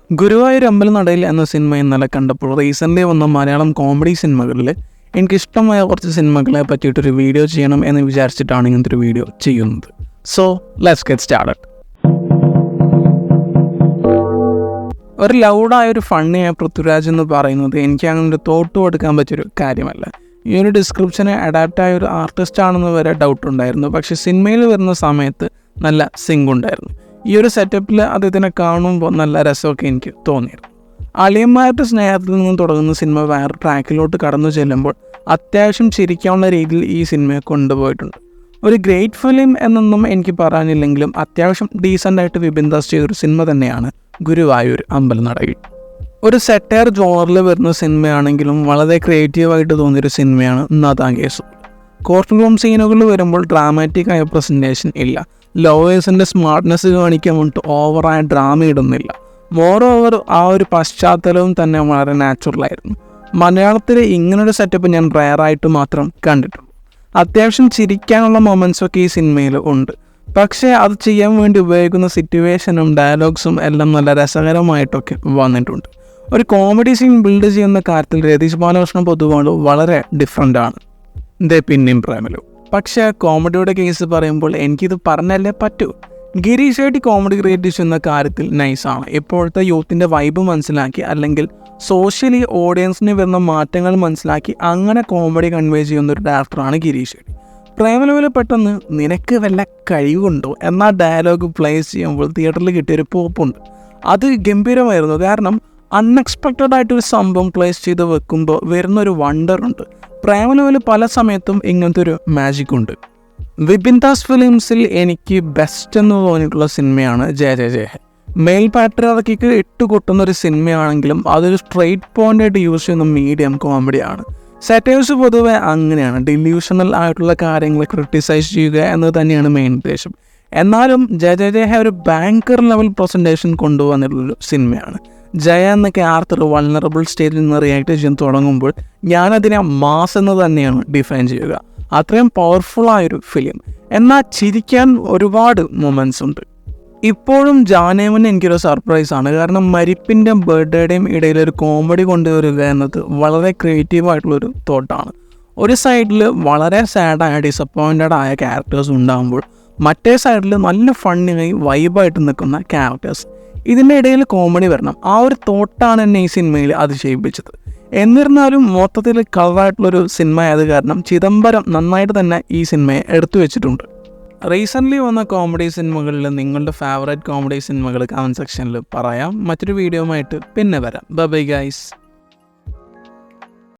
ഗുരുവായൂർ അമ്പലനടയിൽ എന്ന സിനിമ ഇന്നലെ കണ്ടപ്പോൾ റീസെൻ്റ്ലി വന്ന മലയാളം കോമഡി സിനിമകളിൽ എനിക്കിഷ്ടമായ കുറച്ച് സിനിമകളെ പറ്റിയിട്ടൊരു വീഡിയോ ചെയ്യണം എന്ന് വിചാരിച്ചിട്ടാണ് ഇങ്ങനത്തെ ഒരു വീഡിയോ ചെയ്യുന്നത്. So let's get started. ഒരു ലൗഡായൊരു ഫണ്ണിയായ പൃഥ്വിരാജ് എന്ന് പറയുന്നത് എനിക്ക് അങ്ങനെ ഒരു തോട്ട് കൊടുക്കാൻ പറ്റിയൊരു കാര്യമല്ല. ഈ ഒരു ഡിസ്ക്രിപ്ഷന് അഡാപ്റ്റായ ഒരു ആർട്ടിസ്റ്റ് ആണെന്ന് വരെ ഡൗട്ട് ഉണ്ടായിരുന്നു. പക്ഷേ സിനിമയിൽ വരുന്ന സമയത്ത് നല്ല സിങ്ക് ഉണ്ടായിരുന്നു. ഈ ഒരു സെറ്റപ്പിൽ അദ്ദേഹത്തിനെ കാണുമ്പോൾ നല്ല രസമൊക്കെ എനിക്ക് തോന്നിയിരുന്നു. അളിയന്മാരുടെ സ്നേഹത്തിൽ നിന്നും തുടങ്ങുന്ന സിനിമ വേറെ ട്രാക്കിലോട്ട് കടന്നു ചെല്ലുമ്പോൾ അത്യാവശ്യം ചിരിക്കാവുന്ന രീതിയിൽ ഈ സിനിമയെ കൊണ്ടുപോയിട്ടുണ്ട്. ഒരു ഗ്രേറ്റ് ഫിലിം എന്നൊന്നും എനിക്ക് പറയാനില്ലെങ്കിലും അത്യാവശ്യം ഡീസൻ്റായിട്ട് വിപിൻ ദാസ് ചെയ്തൊരു സിനിമ തന്നെയാണ് ഗുരുവായൂർ അമ്പലനടയിൽ. ഒരു സെറ്റയർ ജോണറിൽ വരുന്ന സിനിമയാണെങ്കിലും വളരെ ക്രിയേറ്റീവായിട്ട് തോന്നിയൊരു സിനിമയാണ് നാദാകേസ്. കോർട്ട് റൂം സീനുകളിൽ വരുമ്പോൾ ഡ്രാമാറ്റിക് ആയ പ്രസൻറ്റേഷൻ ഇല്ല. ലോയേഴ്സിൻ്റെ സ്മാർട്ട്നെസ് കാണിക്കാൻ വേണ്ടിയിട്ട് ഓവറായ ഡ്രാമ ഇടുന്നില്ല. മോർ ഓവർ ആ ഒരു പശ്ചാത്തലവും തന്നെ വളരെ നാച്ചുറലായിരുന്നു. മലയാളത്തിൽ ഇങ്ങനൊരു സെറ്റപ്പ് ഞാൻ റയറായിട്ട് മാത്രം കണ്ടിട്ടുള്ളൂ. അത്യാവശ്യം ചിരിക്കാനുള്ള മൊമെൻറ്റ്സൊക്കെ ഈ സിനിമയിൽ ഉണ്ട്. പക്ഷേ അത് ചെയ്യാൻ വേണ്ടി ഉപയോഗിക്കുന്ന സിറ്റുവേഷനും ഡയലോഗ്സും എല്ലാം നല്ല രസകരമായിട്ടൊക്കെ വന്നിട്ടുണ്ട്. ഒരു കോമഡി സീൻ ബിൽഡ് ചെയ്യുന്ന കാര്യത്തിൽ രതീഷ് ബാലകൃഷ്ണൻ പൊതുവാണ് വളരെ ഡിഫറെൻ്റ് ആണ്. പിന്നെയും പ്രേമലു. പക്ഷേ കോമഡിയുടെ കേസ് പറയുമ്പോൾ എനിക്കിത് പറഞ്ഞല്ലേ പറ്റൂ. ഗിരീഷ് ഷെട്ടി കോമഡി ക്രിയേറ്റ് ചെയ്യുന്ന കാര്യത്തിൽ നൈസാണ്. ഇപ്പോഴത്തെ യൂത്തിൻ്റെ വൈബ് മനസ്സിലാക്കി അല്ലെങ്കിൽ സോഷ്യലി ഓഡിയൻസിന് വരുന്ന മാറ്റങ്ങൾ മനസ്സിലാക്കി അങ്ങനെ കോമഡി കൺവേ ചെയ്യുന്ന ഒരു ഡയറക്ടറാണ് ഗിരീഷ് ഷെട്ടി. പ്രേമലുവിൽ പെട്ടെന്ന് നിനക്ക് വല്ല കഴിവുണ്ടോ എന്ന ഡയലോഗ് പ്ലേസ് ചെയ്യുമ്പോൾ തിയേറ്ററിൽ കിട്ടിയൊരു പോപ്പുണ്ട്. അത് ഗംഭീരമായിരുന്നു. കാരണം അൺഎക്സ്പെക്റ്റഡ് ആയിട്ടൊരു സംഭവം പ്ലേസ് ചെയ്ത് വെക്കുമ്പോൾ വരുന്നൊരു വണ്ടറുണ്ട്. പ്രേമലുവിൽ പല സമയത്തും ഇങ്ങനത്തെ ഒരു മാജിക് ഉണ്ട്. വിപിൻ ദാസ് ഫിലിംസിൽ എനിക്ക് ബെസ്റ്റ് എന്ന് തോന്നിയിട്ടുള്ള സിനിമയാണ് ജയ ജയ ജയ ഹേ. മെയിൽ പാട്രിയാർക്കിക്ക് ഇട്ടുകൊട്ടുന്നൊരു സിനിമയാണെങ്കിലും അതൊരു സ്ട്രെയിറ്റ് പോയിൻ്റായിട്ട് യൂസ് ചെയ്യുന്ന മീഡിയം കോമഡിയാണ്. സെറ്റേഴ്സ് പൊതുവെ അങ്ങനെയാണ്. ഡില്യൂഷണൽ ആയിട്ടുള്ള കാര്യങ്ങൾ ക്രിട്ടിസൈസ് ചെയ്യുക എന്നത് തന്നെയാണ് മെയിൻ ഉദ്ദേശം. എന്നാലും ജയ ജയ ജയ ഹേ ഒരു ബാങ്കർ ലെവൽ പ്രസൻറ്റേഷൻ കൊണ്ടുവന്നിട്ടുള്ളൊരു സിനിമയാണ്. ജയ എന്ന ക്യാരക്ടർ വൾനറബിൾ സ്റ്റേജിൽ നിന്ന് റിയാക്ട് ചെയ്യാൻ തുടങ്ങുമ്പോൾ ഞാനതിനെ മാസ് എന്ന് തന്നെയാണ് ഡിഫൈൻ ചെയ്യുക. അത്രയും പവർഫുള്ളായൊരു ഫിലിം. എന്നാൽ ചിരിക്കാൻ ഒരുപാട് മൊമെൻറ്റ്സ് ഉണ്ട്. ഇപ്പോഴും ജാനേമന് എനിക്കൊരു സർപ്രൈസാണ്. കാരണം മരിപ്പിൻ്റെ ബർത്ത്ഡേയുടെയും ഇടയിലൊരു കോമഡി കൊണ്ടുവരിക എന്നത് വളരെ ക്രിയേറ്റീവായിട്ടുള്ളൊരു തോട്ടാണ്. ഒരു സൈഡിൽ വളരെ സാഡായ ഡിസപ്പോയിൻറ്റഡ് ആയ ക്യാരക്ടേഴ്സ് ഉണ്ടാകുമ്പോൾ മറ്റേ സൈഡിൽ നല്ല ഫണ്ണിയായി വൈബായിട്ട് നിൽക്കുന്ന ക്യാരക്ടേഴ്സ്. ഇതിൻ്റെ ഇടയിൽ കോമഡി വരണം. ആ ഒരു തോട്ടാണ് എന്നെ ഈ സിനിമയിൽ അതിശയിപ്പിച്ചത്. എന്നിരുന്നാലും മൊത്തത്തിൽ കളറായിട്ടുള്ളൊരു സിനിമ ആയത് കാരണം ചിദംബരം നന്നായിട്ട് തന്നെ ഈ സിനിമയെ എടുത്തു വെച്ചിട്ടുണ്ട്. റീസെൻ്റ്ലി വന്ന കോമഡി സിനിമകളിൽ നിങ്ങളുടെ ഫേവറേറ്റ് കോമഡി സിനിമകൾ കമൻറ്റ് സെക്ഷനിൽ പറയാം. മറ്റൊരു വീഡിയോയുമായിട്ട് പിന്നെ വരാം. Bye bye guys.